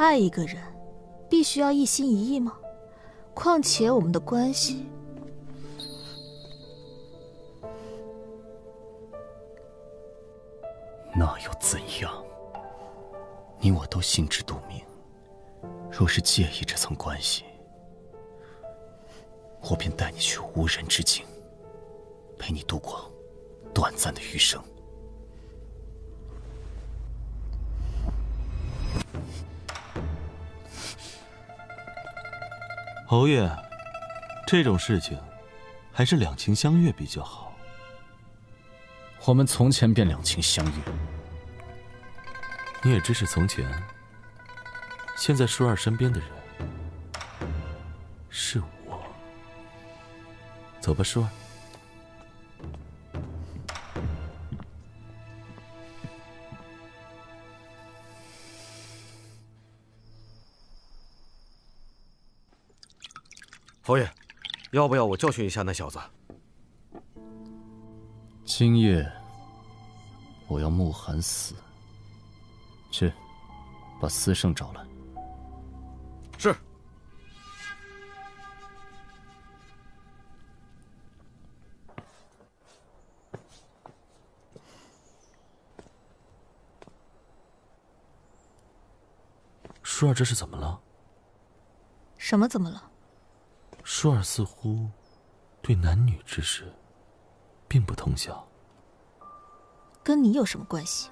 爱一个人，必须要一心一意吗？况且我们的关系……那又怎样？你我都心知肚明。若是介意这层关系，我便带你去无人之境，陪你度过短暂的余生。侯爷，这种事情还是两情相悦比较好。我们从前便两情相悦。你也只是从前，现在舒儿身边的人是我。走吧，舒儿。侯爷，要不要我教训一下那小子？今夜我要慕寒死。去，把司圣找来。是。舒儿这是怎么了？什么怎么了？舒儿似乎对男女之事并不通晓。跟你有什么关系？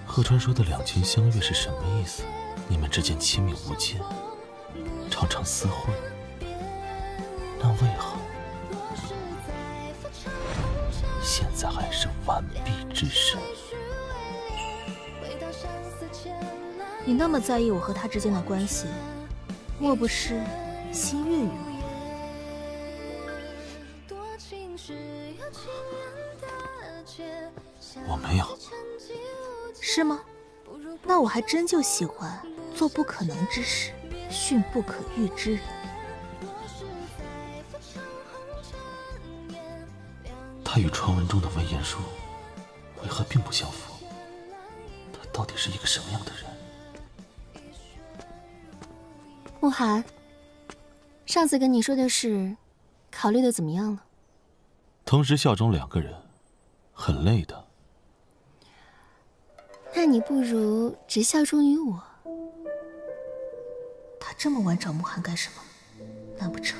贺川说的两情相悦是什么意思？你们之间亲密无间，常常厮混，那为何现在还是完璧之身？你那么在意我和他之间的关系，莫不是心悦于我？我没有。是吗？那我还真就喜欢做不可能之事，训不可喻之人。他与传闻中的文言书为何并不相符？他到底是一个什么样的人？慕寒，上次跟你说的事，考虑的怎么样了？同时效忠两个人，很累的。那你不如只效忠于我。他这么晚找慕寒干什么？难不成？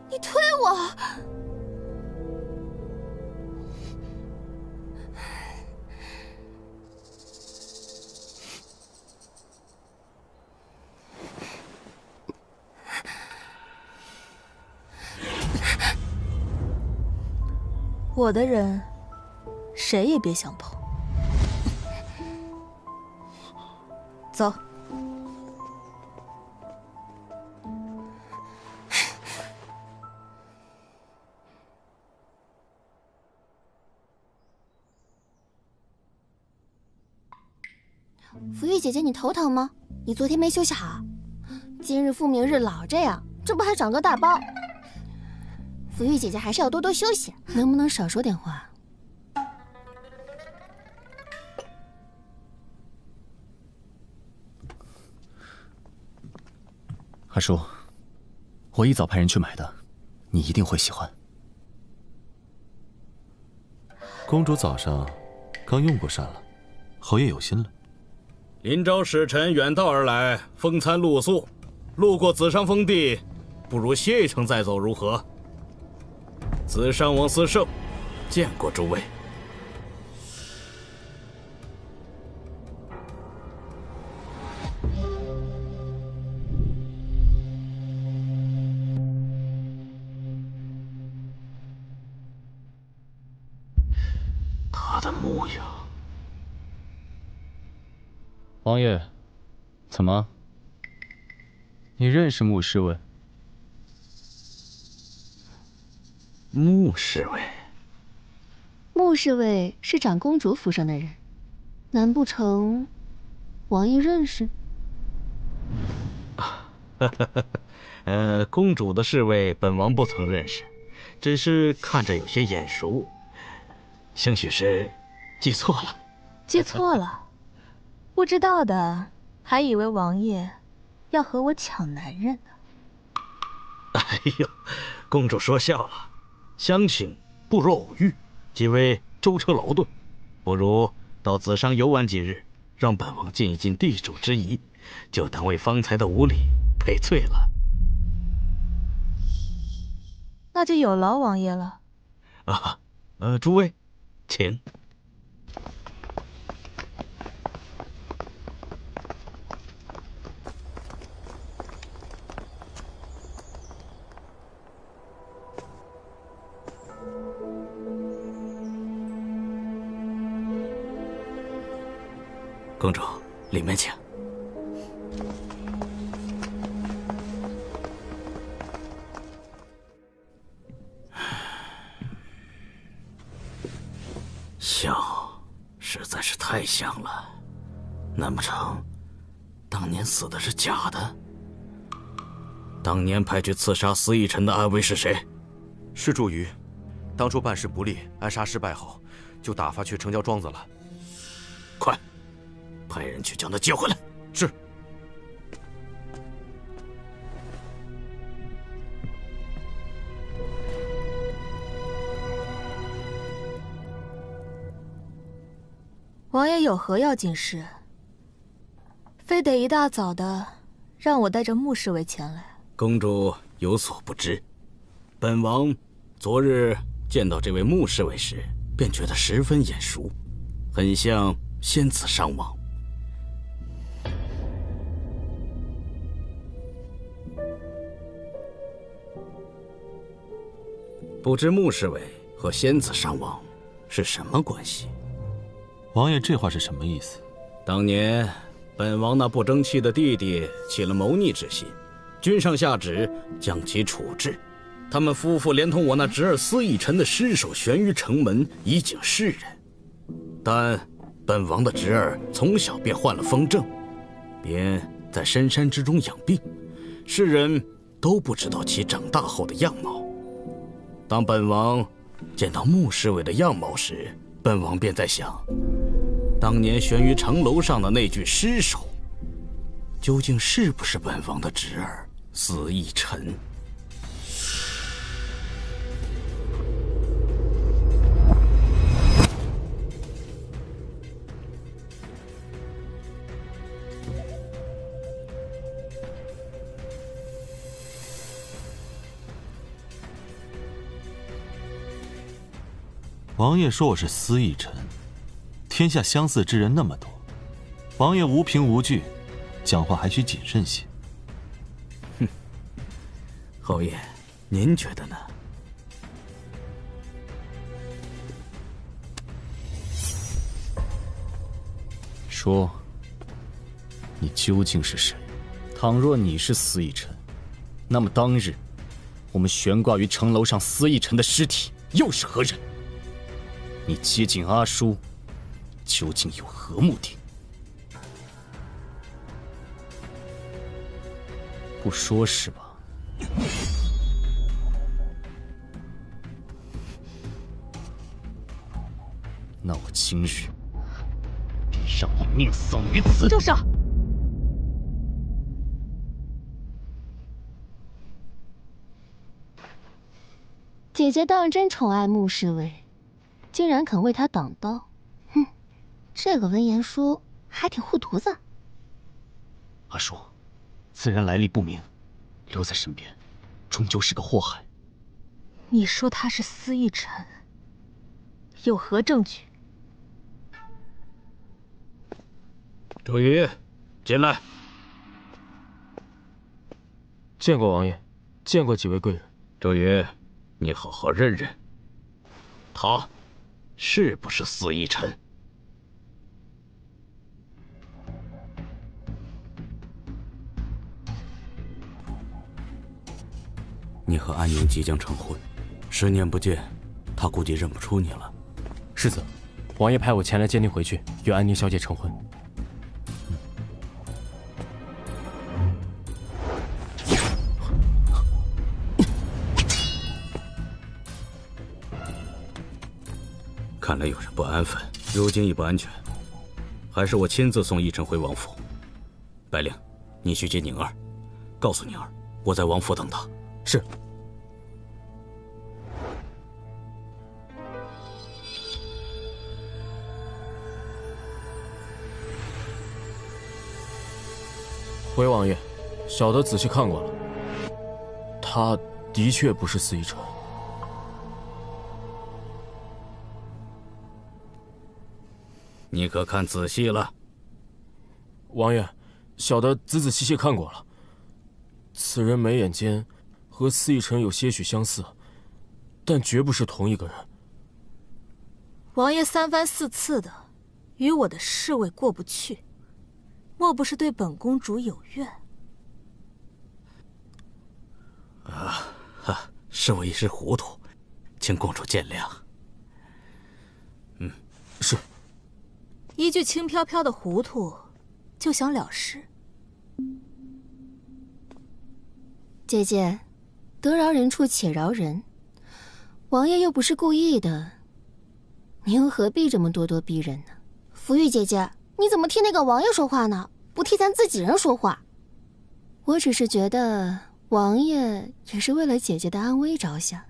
你推我！我的人，谁也别想碰。走。福玉姐姐，你头疼吗？你昨天没休息好。今日复明日老这样，这不还长个大包？福玉姐姐还是要多多休息，能不能少说点话？阿叔，我一早派人去买的，你一定会喜欢。公主早上刚用过膳了，侯爷有心了。临朝使臣远道而来，风餐露宿，路过紫上封地，不如歇一程再走，如何？紫上王司圣，见过诸位。他的模样。王爷，怎么？你认识穆侍卫？穆侍卫，穆侍卫是长公主府上的人，难不成王爷认识？公主的侍卫本王不曾认识，只是看着有些眼熟，兴许是记错了。记错了？不知道的还以为王爷要和我抢男人呢。哎呦，公主说笑了，相请不如偶遇，几位舟车劳顿，不如到紫商游玩几日，让本王尽一尽地主之谊，就当为方才的无礼赔罪了。那就有劳王爷了。诸位，请。公主，里面请。像，实在是太像了。难不成，当年死的是假的？当年派去刺杀司义臣的暗卫是谁？是祝瑜，当初办事不力，暗杀失败后，就打发去城郊庄子了。快，派人去将他接回来。是。王爷有何要紧事？非得一大早的让我带着穆侍卫前来？公主有所不知，本王昨日见到这位穆侍卫时，便觉得十分眼熟，很像仙子上王。不知穆侍卫和仙子上王是什么关系？王爷这话是什么意思？当年本王那不争气的弟弟起了谋逆之心，君上下旨将其处置。他们夫妇连同我那侄儿司义臣的尸首悬于城门，以警世人。但本王的侄儿从小便患了风症，便在深山之中养病，世人都不知道其长大后的样貌。当本王见到穆侍卫的样貌时，本王便在想，当年悬于城楼上的那具尸首，究竟是不是本王的侄儿司义臣？王爷说我是司义臣，天下相似之人那么多，王爷无凭无据，讲话还需谨慎些。哼，侯爷，您觉得呢？说，你究竟是谁？倘若你是司义臣，那么当日我们悬挂于城楼上司义臣的尸体又是何人？你接近阿叔，究竟有何目的？不说是吧？那我今日便让你命丧于此！住手！姐姐当真宠爱穆侍卫，竟然肯为他挡刀。哼，这个文言书还挺护犊子。阿叔，此人来历不明，留在身边，终究是个祸害。你说他是司义臣，有何证据？周瑜，进来。见过王爷，见过几位贵人。周瑜，你好好认认，他是不是司义臣？你和安宁即将成婚，10年不见，他估计认不出你了。世子，王爷派我前来接您回去，与安妮小姐成婚。看来有人不安分，如今已不安全，还是我亲自送奕晨回王府。白灵，你去接宁儿，告诉宁儿，我在王府等她。是。回王爷，小的仔细看过了，他的确不是司一晨。你可看仔细了？王爷，小的仔仔细细看过了。此人眉眼间和司一晨有些许相似，但绝不是同一个人。王爷三番四次的与我的侍卫过不去，莫不是对本公主有怨？是我一时糊涂，请公主见谅。是。一句轻飘飘的糊涂，就想了事？姐姐，得饶人处且饶人。王爷又不是故意的，您又何必这么咄咄逼人呢？福玉姐姐，你怎么替那个王爷说话呢？不替咱自己人说话？我只是觉得王爷也是为了姐姐的安危着想。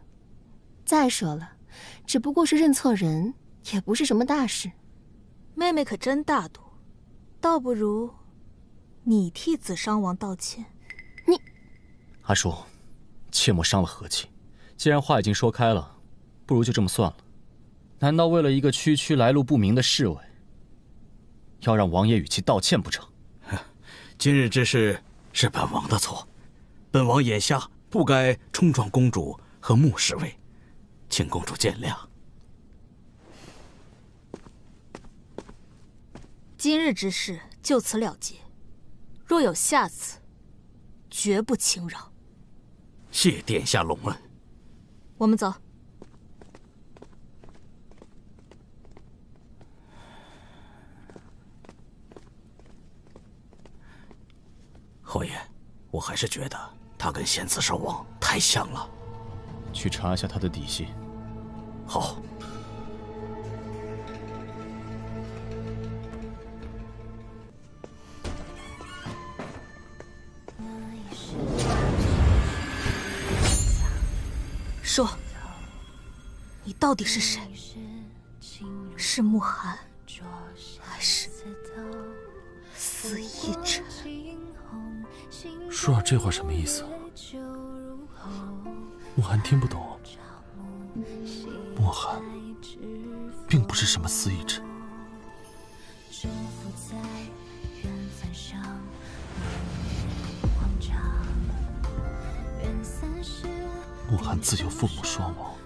再说了，只不过是认错人，也不是什么大事。妹妹可真大度，倒不如你替子商王道歉。你，阿叔，切莫伤了和气。既然话已经说开了，不如就这么算了。难道为了一个区区来路不明的侍卫，要让王爷与其道歉不成？今日之事是本王的错，本王眼下不该冲撞公主和穆侍卫，请公主见谅。今日之事就此了结，若有下次，绝不轻饶。谢殿下隆恩。我们走。侯爷，我还是觉得他跟仙子兽王太像了。去查一下他的底细。好。说，你到底是谁？是慕寒，还是司一晨？舒儿这话什么意思？慕寒听不懂。慕寒并不是什么司一晨。慕寒自幼父母双亡，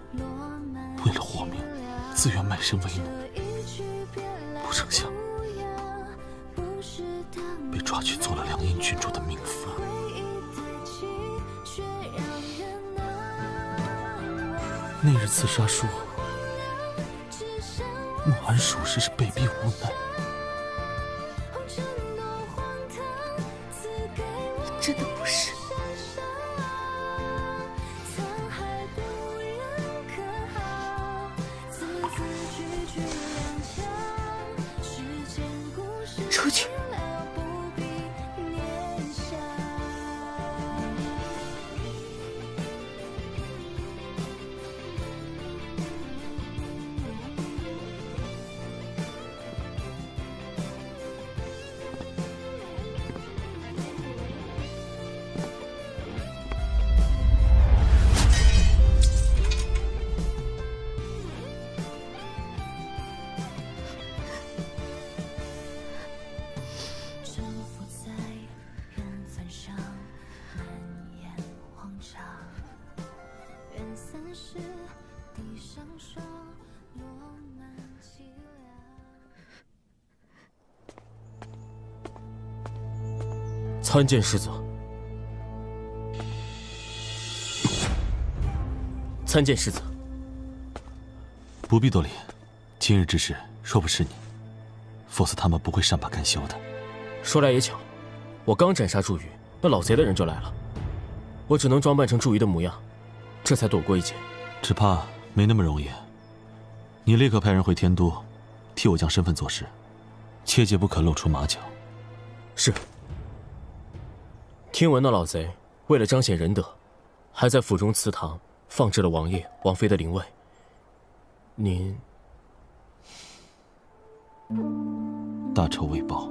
为了活命，自愿卖身为奴，不成想被抓去做了凉阴郡主的命夫。那日刺杀舒儿，慕寒属实是被逼无奈。你真的不是？出去！参见世子。参见世子。不必多礼，今日之事，若不是你，否则他们不会善罢甘休的。说来也巧，我刚斩杀祝宇，那老贼的人就来了，我只能装扮成祝宇的模样，这才躲过一劫。只怕没那么容易。你立刻派人回天都，替我将身份做实，切记不可露出马脚。是。听闻那老贼为了彰显仁德，还在府中祠堂放置了王爷、王妃的灵位。您大仇未报，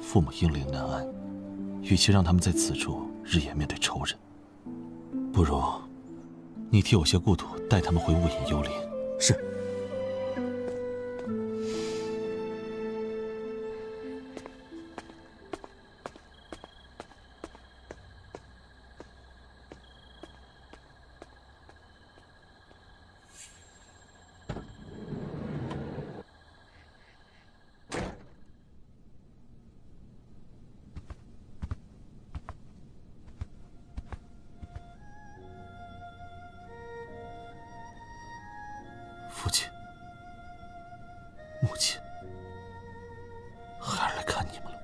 父母英灵难安，与其让他们在此处日夜面对仇人，不如你替我些故土带他们回雾隐幽林。是。父亲，母亲，孩儿来看你们了。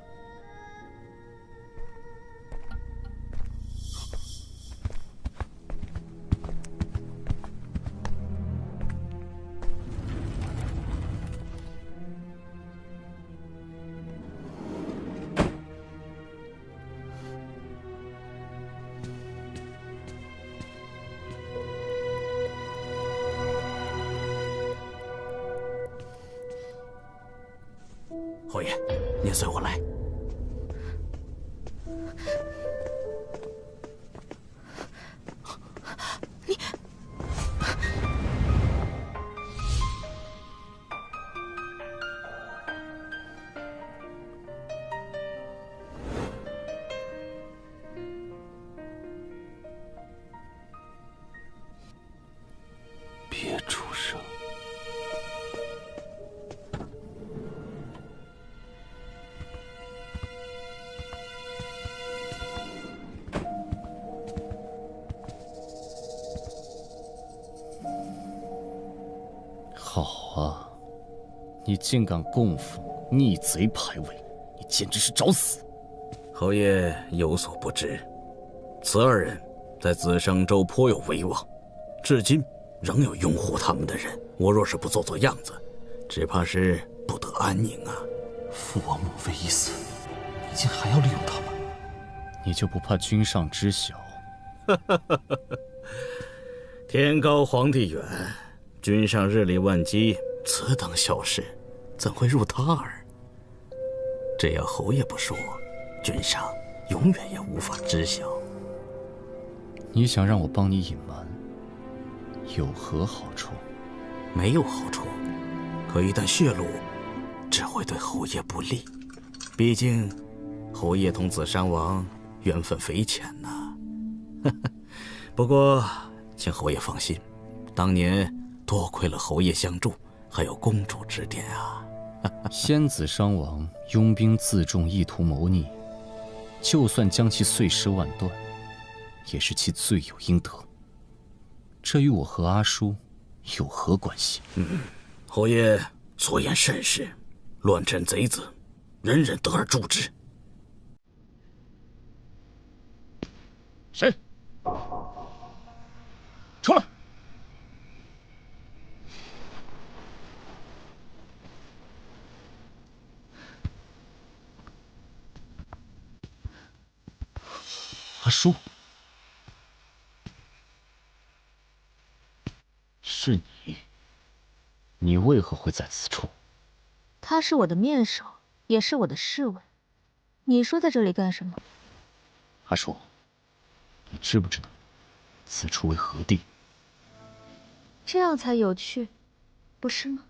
侯爷，您随我来。别出声。好啊，你竟敢供奉逆贼牌位，你简直是找死！侯爷有所不知，此二人在紫商州颇有威望，至今仍有拥护他们的人。我若是不做做样子，只怕是不得安宁啊！父王母妃已死，你竟还要利用他们？你就不怕君上知晓？天高皇帝远，君上日理万机，此等小事怎会入他耳？只要侯爷不说，君上永远也无法知晓。你想让我帮你隐瞒，有何好处？没有好处，可一旦泄露，只会对侯爷不利。毕竟，侯爷同紫山王缘分匪浅呐。不过，请侯爷放心，当年多亏了侯爷相助，还有公主指点啊。先子商王拥兵自重，意图谋逆，就算将其碎尸万段，也是其罪有应得。这与我和阿叔有何关系？侯爷所言甚是，乱臣贼子，人人得而诛之。谁？出来！阿叔，是你？你为何会在此处？他是我的面首，也是我的侍卫。你说在这里干什么？阿叔，你知不知道此处为何地？这样才有趣，不是吗？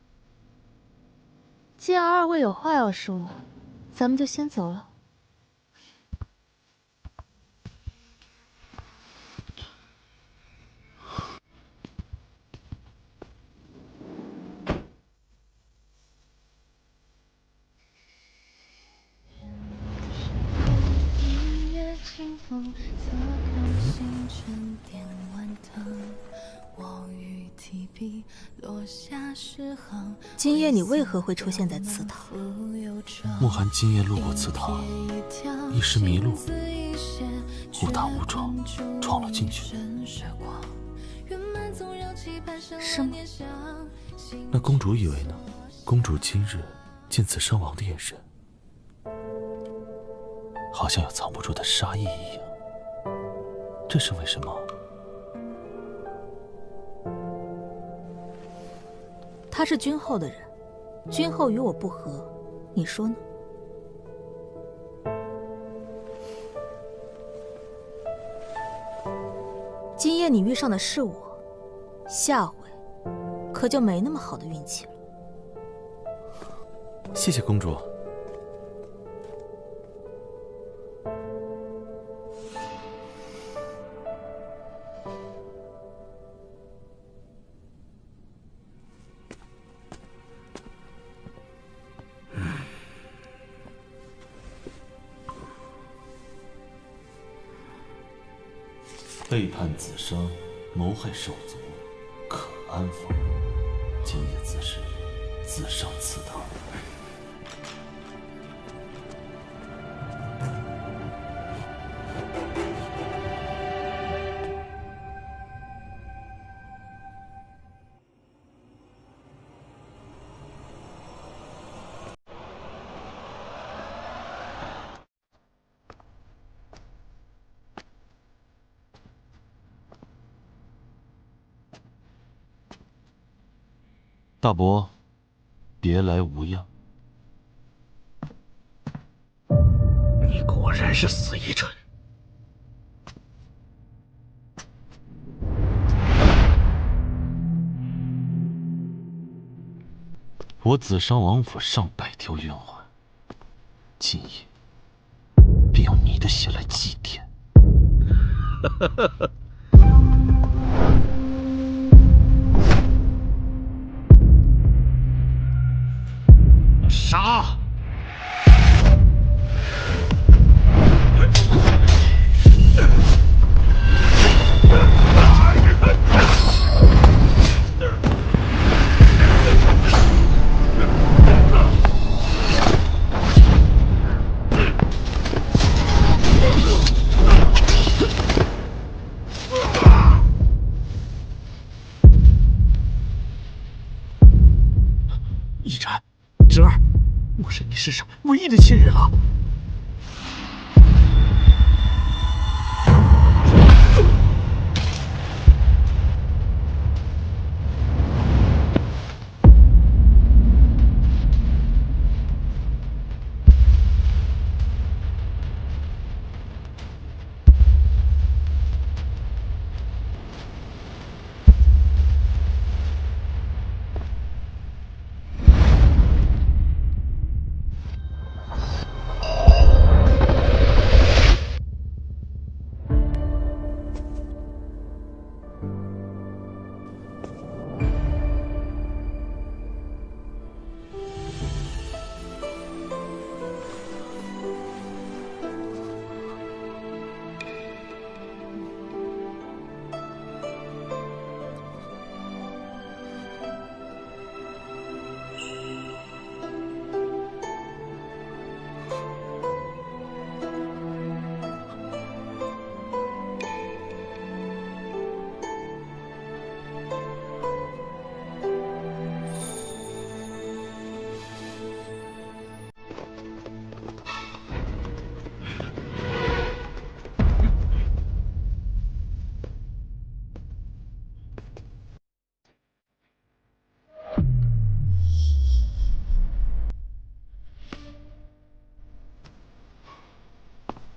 既然二位有话要说，咱们就先走了。我与提笔今夜你为何会出现在祠堂？慕寒今夜路过祠堂，一时迷路，误打误撞闯了进去。是吗？那公主以为呢？公主今日见此伤亡的眼神，好像有藏不住的杀意一样。这是为什么？他是君后的人，君后与我不和，你说呢？今夜你遇上的是我，下回可就没那么好的运气了。谢谢公主。背叛子商，谋害手足，可安否？今夜子时，自上祠堂。大伯，别来无恙。你果然是司一辰。我子商王府上百条冤魂，今夜便用你的血来祭奠。杀！一禅，侄儿。我是你世上唯一的亲人啊！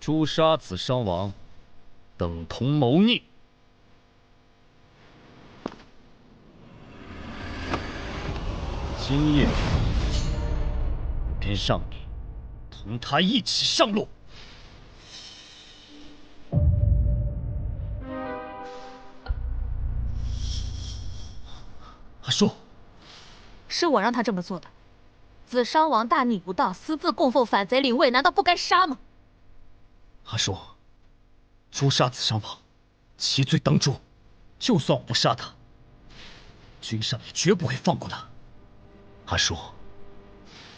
诛杀子商王，等同谋逆。今夜，便让你同他一起上路。阿叔，是我让他这么做的。子商王大逆不道，私自供奉反贼领位，难道不该杀吗？阿叔，诛杀子商王，其罪当诛。就算我不杀他，君上也绝不会放过他。阿叔，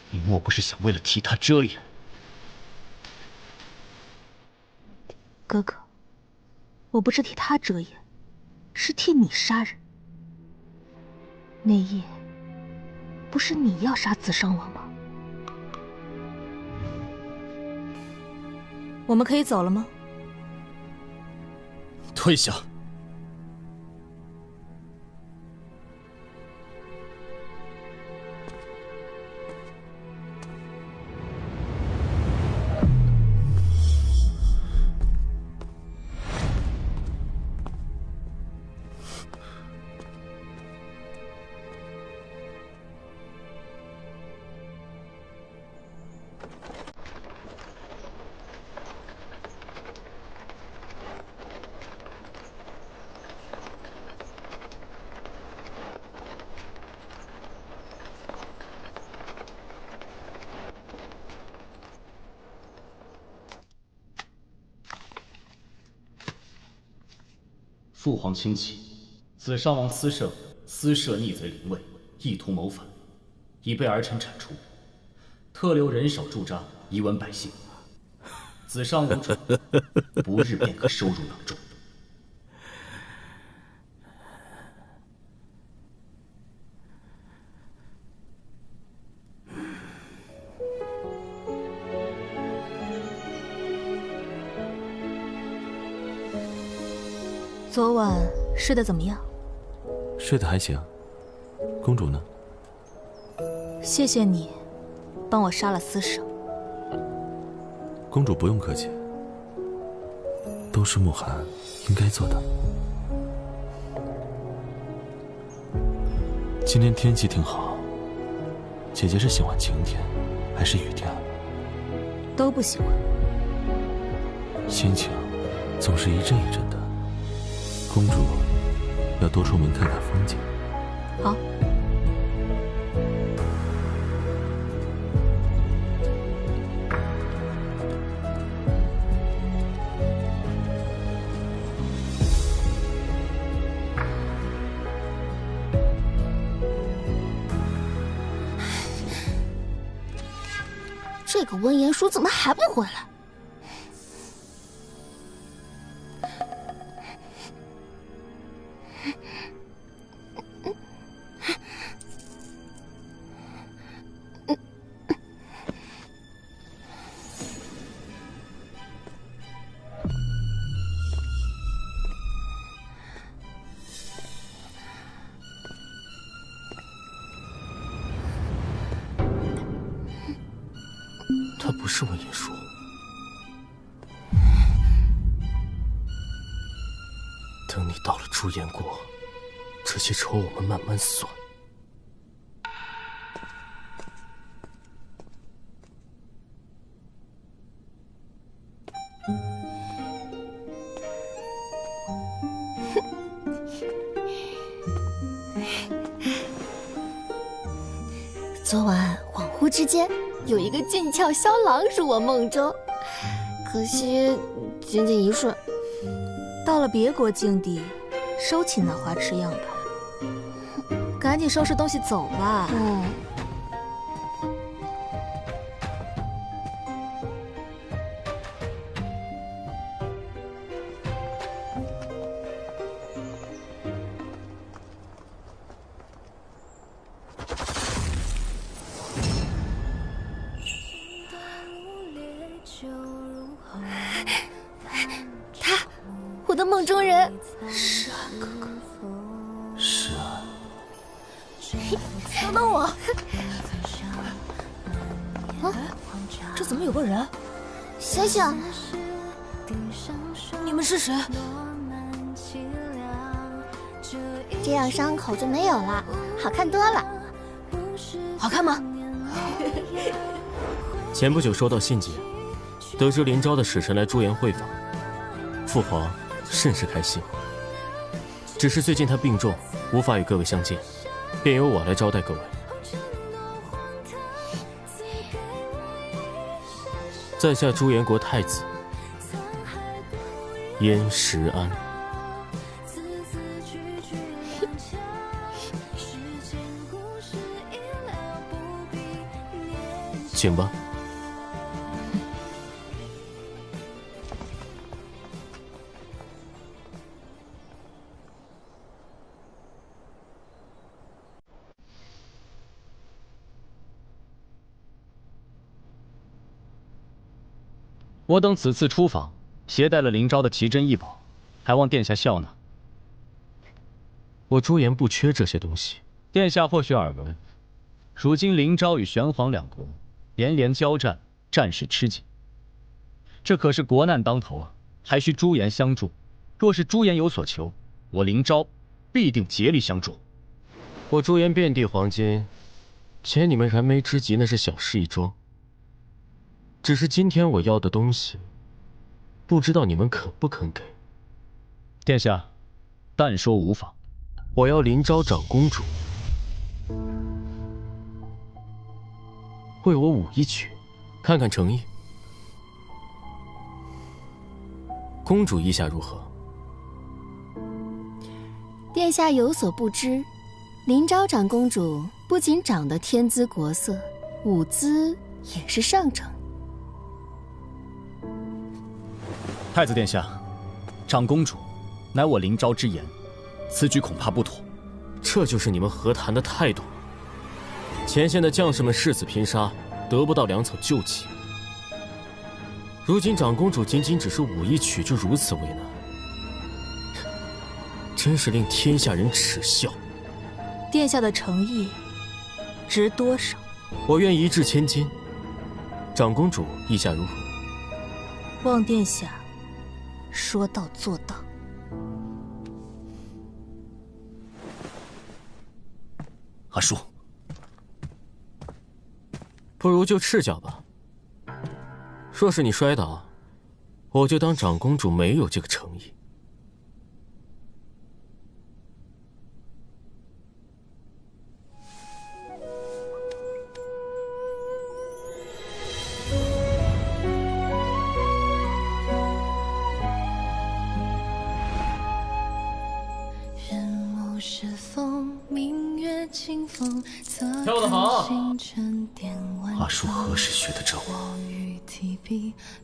你莫不是想为了替他遮掩？哥哥，我不是替他遮掩，是替你杀人。那夜，不是你要杀子商王吗？我们可以走了吗？退下。父皇亲启，子商王司胜私设逆贼灵位，意图谋反，已被儿臣铲除，特留人手驻扎，以稳百姓。子商无宠，不日便可收入囊中。昨晚睡得怎么样？睡得还行。公主呢？谢谢你，帮我杀了司胜。公主不用客气，都是慕寒应该做的。今天天气挺好，姐姐是喜欢晴天还是雨天？都不喜欢。心情总是一阵一阵的。公主要多出门看看风景。好。这个温言书怎么还不回来？他不是温言书。等你到了朱颜国，这些仇我们慢慢算。昨晚恍惚之间，有一个俊俏萧郎入我梦中，可惜仅仅一瞬。到了别国境地，收起那花痴样吧，赶紧收拾东西走吧。我的梦中人，诗安哥哥。诗安，等等我！啊，这怎么有个人？醒醒！你们是谁？这样伤口就没有了，好看多了。好看吗？前不久收到信件，得知临昭的使臣来朱颜会访，父皇甚是开心。只是最近他病重，无法与各位相见，便由我来招待各位。在下朱颜国太子燕石安。请吧。我等此次出访，携带了灵昭的奇珍异宝，还望殿下笑纳。我朱颜不缺这些东西。殿下或许耳闻，如今灵昭与玄黄两国连连交战，战事吃紧。这可是国难当头啊，还需朱颜相助。若是朱颜有所求，我灵昭必定竭力相助。我朱颜遍地黄金，且你们燃眉之急那是小事一桩。只是今天我要的东西，不知道你们肯不肯给？殿下，但说无妨。我要灵昭长公主为我舞一曲，看看诚意。公主意下如何？殿下有所不知，灵昭长公主不仅长得天姿国色，舞姿也是上乘。太子殿下，长公主乃我灵昭之言，此举恐怕不妥。这就是你们和谈的态度？前线的将士们誓死拼杀，得不到粮草救济。如今长公主仅仅只是舞一曲就如此为难，真是令天下人耻笑。殿下的诚意值多少？我愿一掷千金。长公主意下如何？望殿下说到做到。阿叔，不如就赤脚吧。若是你摔倒，我就当长公主没有这个诚意。跳得好！阿叔何时学的这舞？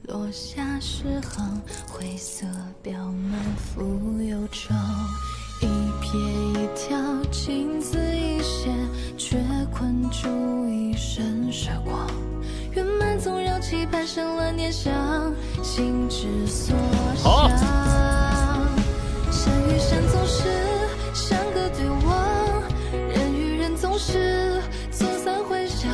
落下诗行，灰色表满浮游舟，一瞥一条，情字一写，却困住一身时光。圆满纵绕期盼，生乱念想，心之所向。山与山总是相隔对望，人与人总是走散回响。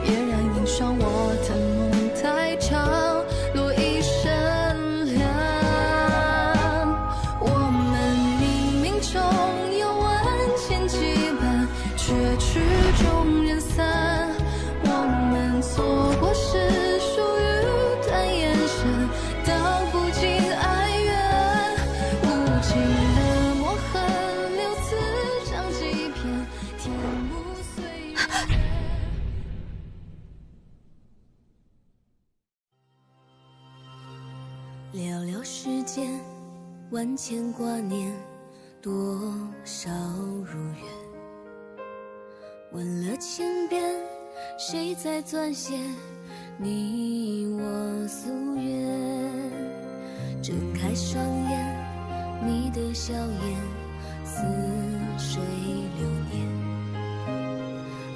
嫣然映霜，我的梦太长，落一身凉。我们冥冥中有万千羁绊，却曲终人散。我们错过是属于短眼神，道不尽哀怨。无尽的墨痕，留此章几篇，填不岁月。寥寥世间，万千挂念，多少如愿。问了千遍，谁在撰写你我夙愿？睁开双眼，你的笑颜似水流年。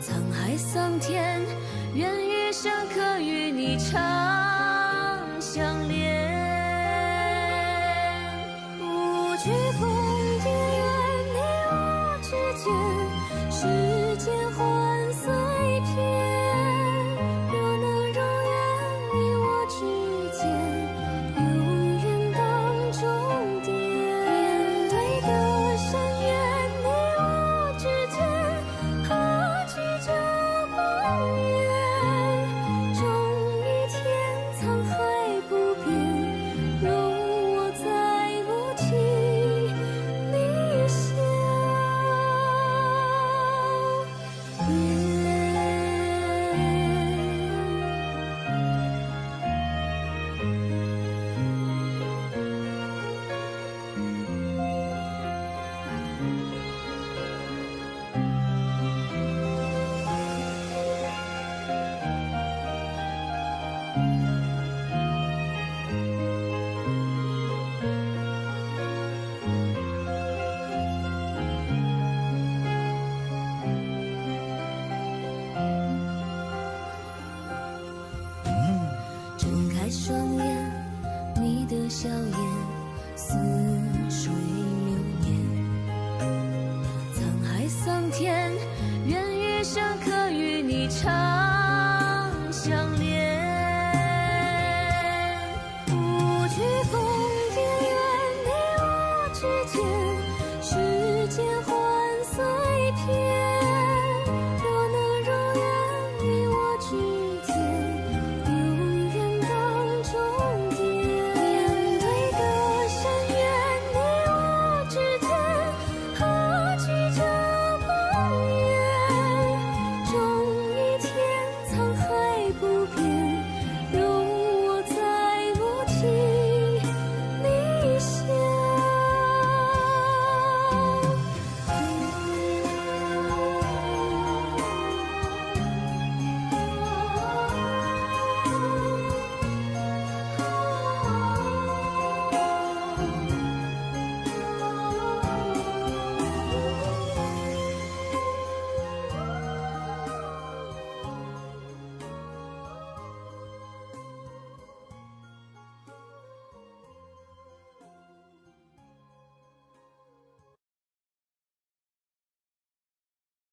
沧海桑田，愿余生可与你长相恋。无惧风跌愿你我之间，世间欢碎片。若能如愿你我之间，永远当终点。面对隔山远你我之间，何惧这梦魇？终一天沧海不变，容我再不听你笑。月天。